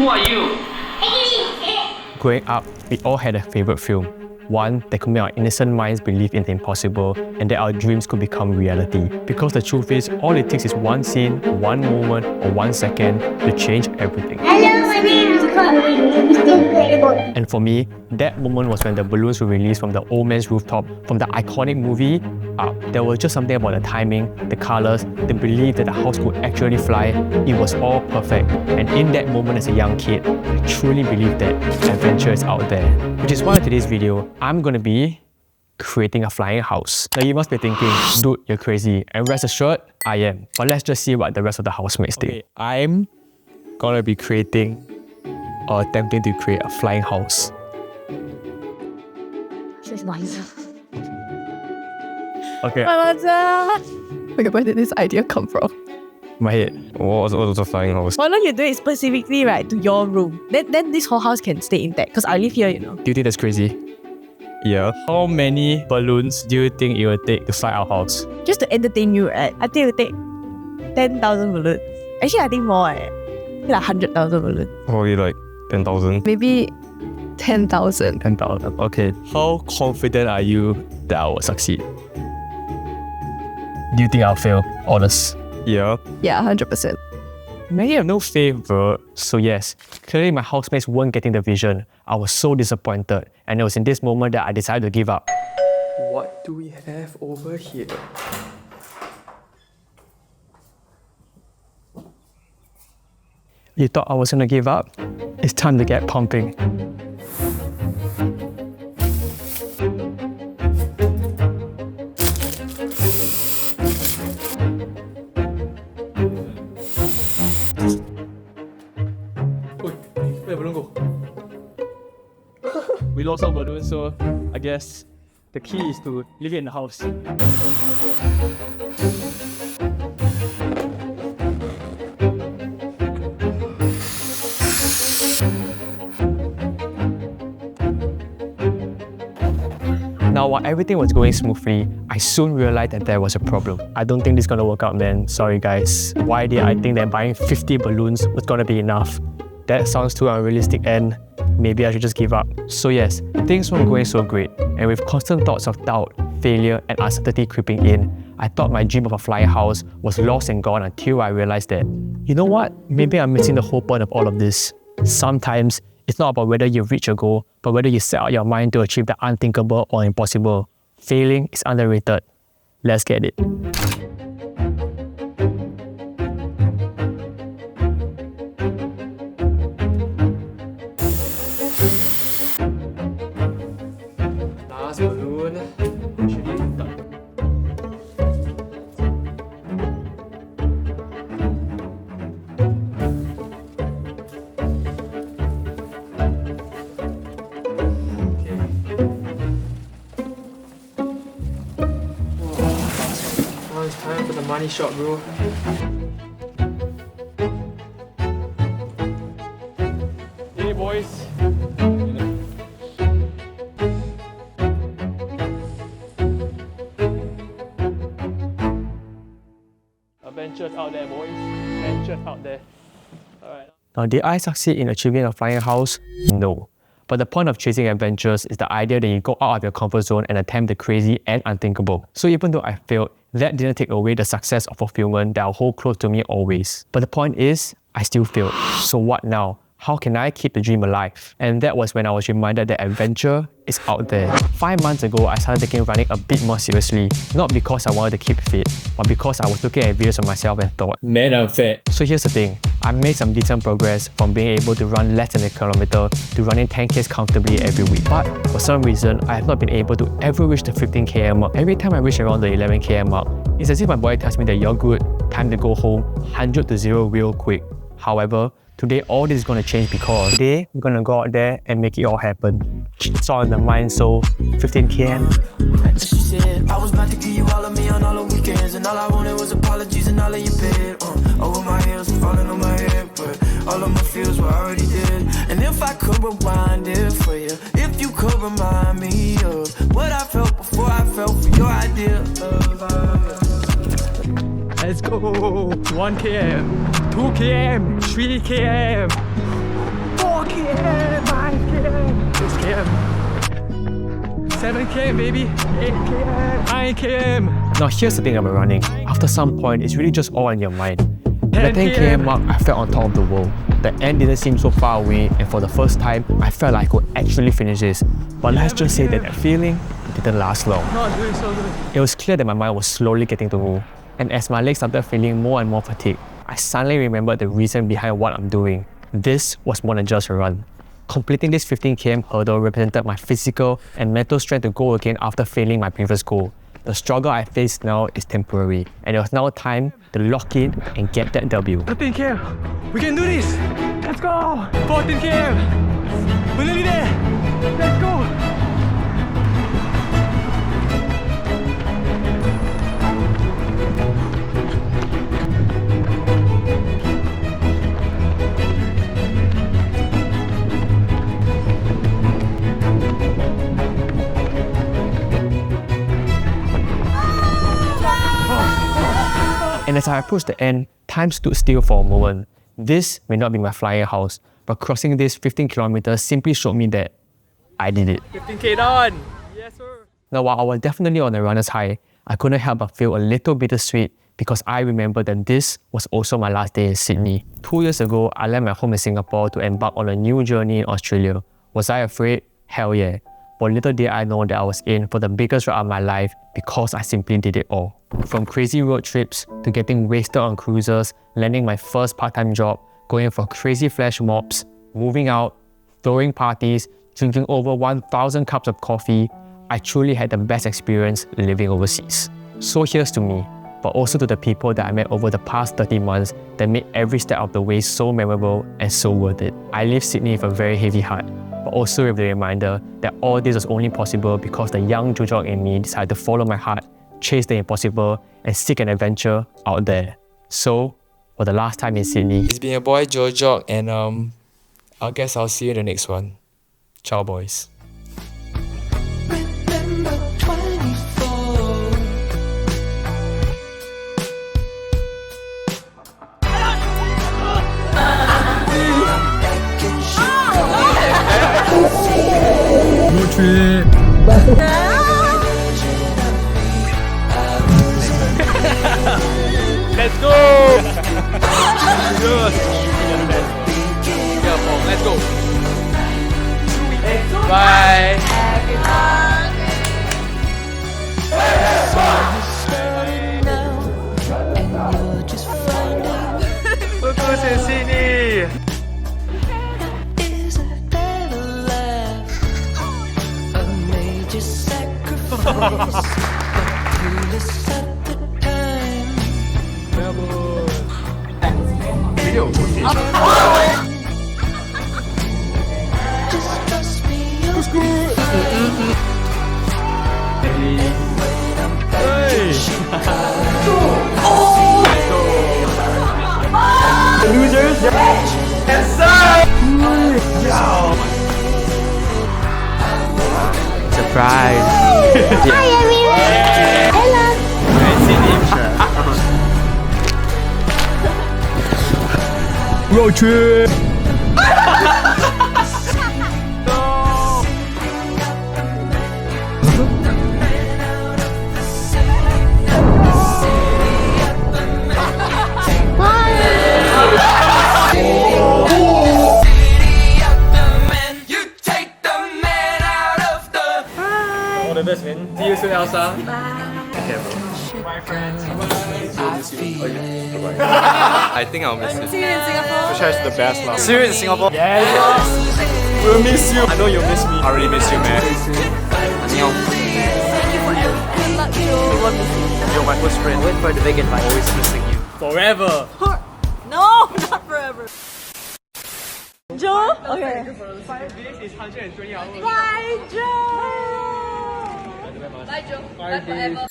Who are you? Growing up, we all had a favorite film. One that could make our innocent minds believe in the impossible and that our dreams could become reality. Because the truth is, all it takes is one scene, one moment, or 1 second to change everything. Hello, my name is Chloe. Mr. Incredible. And for me, that moment was when the balloons were released from the old man's rooftop, from the iconic movie up. There was just something about the timing, the colors, the belief that the house could actually fly. It was all perfect. And in that moment as a young kid, I truly believed that adventure is out there. Which is why in today's video, I'm gonna be creating a flying house. Now you must be thinking, dude, you're crazy. And rest assured, I am. But let's just see what the rest of the housemates think. I'm gonna be creating or attempting to create a flying house. This is nice. Okay, Okay, where did this idea come from? my head. What was a flying house? Why don't you do it specifically right to your room? Then this whole house can stay intact because I live here, you know. Do you think that's crazy? Yeah. How many balloons do you think it will take to fly our house? Just to entertain you, right? I think it will take 10,000 balloons. Actually, I think more. I think like 100,000 balloons. Probably like 10,000. Maybe 10,000. 10,000. Okay. How confident are you that I will succeed? Do you think I'll fail? Honest. Yeah. Yeah, 100%. Many have no faith, bro. So yes, clearly my housemates weren't getting the vision. I was so disappointed, and it was in this moment that I decided to give up. What do we have over here? You thought I was gonna give up? It's time to get pumping. Where balloon go? We lost our balloon, so I guess the key is to leave it in the house. Now, while everything was going smoothly, I soon realized that there was a problem. I don't think this is gonna work out, man. Sorry, guys. Why did I think that buying 50 balloons was gonna be enough? That sounds too unrealistic and maybe I should just give up. So yes, things weren't going so great, and with constant thoughts of doubt, failure, and uncertainty creeping in, I thought my dream of a flying house was lost and gone until I realized that, you know what? Maybe I'm missing the whole point of all of this. Sometimes, it's not about whether you reach a goal, but whether you set out your mind to achieve the unthinkable or impossible. Failing is underrated. Let's get it. Last balloon. Actually, now it's time for the money shot, bro. Hey boys. Adventures out there, boys. Adventures out there. Alright. Now, did I succeed in achieving a flying house? No. But the point of chasing adventures is the idea that you go out of your comfort zone and attempt the crazy and unthinkable. So even though I failed, that didn't take away the success or fulfillment that will hold close to me always. But the point is, I still failed. So what now? How can I keep the dream alive? And that was when I was reminded that adventure is out there. 5 months ago, I started taking running a bit more seriously. Not because I wanted to keep fit, but because I was looking at videos of myself and thought, man, I'm fat. So here's the thing. I made some decent progress from being able to run less than a kilometer to running 10Ks comfortably every week. But for some reason, I have not been able to ever reach the 15km mark. Every time I reach around the 11km mark, it's as if my body tells me that you're good, time to go home, 100 to 0 real quick. However, today all this is going to change because today we're going to go out there and make it all happen. It's all in the mind, so 15km. She said, I was about to give you all of me on all the weekends, and all I wanted was apologies and all of your bed. Over my heels and falling on my head, but all of my feels were already dead. And if I could rewind it for you, if you could remind me of what I felt before I felt for your idea of Let's go! 1km, 2km, 3km. 7 km, baby. 8 km. 9 km. Now, here's the thing about running. After some point, it's really just all in your mind. At the 10 km mark, I felt on top of the world. The end didn't seem so far away, and for the first time, I felt like I could actually finish this. But let's just say that feeling didn't last long. Not doing so good. It was clear that my mind was slowly getting to move. And as my legs started feeling more and more fatigued, I suddenly remembered the reason behind what I'm doing. This was more than just a run. Completing this 15 km hurdle represented my physical and mental strength to go again after failing my previous goal. The struggle I face now is temporary, and it was now time to lock in and get that W. 13 km. We can do this. Let's go. 14 km. We're nearly there. Let's go. And as I approached the end, time stood still for a moment. This may not be my flying house, but crossing this 15 kilometers simply showed me that I did it. 15k done. Yes, sir. Now, while I was definitely on a runner's high, I couldn't help but feel a little bittersweet because I remember that this was also my last day in Sydney. 2 years ago, I left my home in Singapore to embark on a new journey in Australia. Was I afraid? Hell yeah. But little did I know that I was in for the biggest ride of my life because I simply did it all. From crazy road trips to getting wasted on cruises, landing my first part-time job, going for crazy flash mobs, moving out, throwing parties, drinking over 1,000 cups of coffee, I truly had the best experience living overseas. So here's to me, but also to the people that I met over the past 30 months that made every step of the way so memorable and so worth it. I leave Sydney with a very heavy heart, but also with the reminder that all this was only possible because the young Jojok in me decided to follow my heart, chase the impossible, and seek an adventure out there. So, for the last time in Sydney, It's been your boy Jojok, and I guess I'll see you in the next one. Ciao, boys. Remember 24. road trip. Let's go. Let's go. Bye. We're close in Sydney. Is it better left? A major sacrifice. But you at the time. Just trust me. Surprise! Hi everyone! Hello! Road trip! All the best, man. See you soon, Elsa. Bye. Take care, bro. Bye, friends. I think I'll miss it. See you in Singapore. the best love. See you in Singapore. Yes. We'll miss you. I know you'll miss me. I really miss you, man. Thank you for everything. Good luck, Joe. You're my close friend. Wait for the big advice. Always missing you. Forever. No, not forever. Joe? Okay. 5 days is 120 hours. Bye, Joe. Bye, Joe. Bye, forever.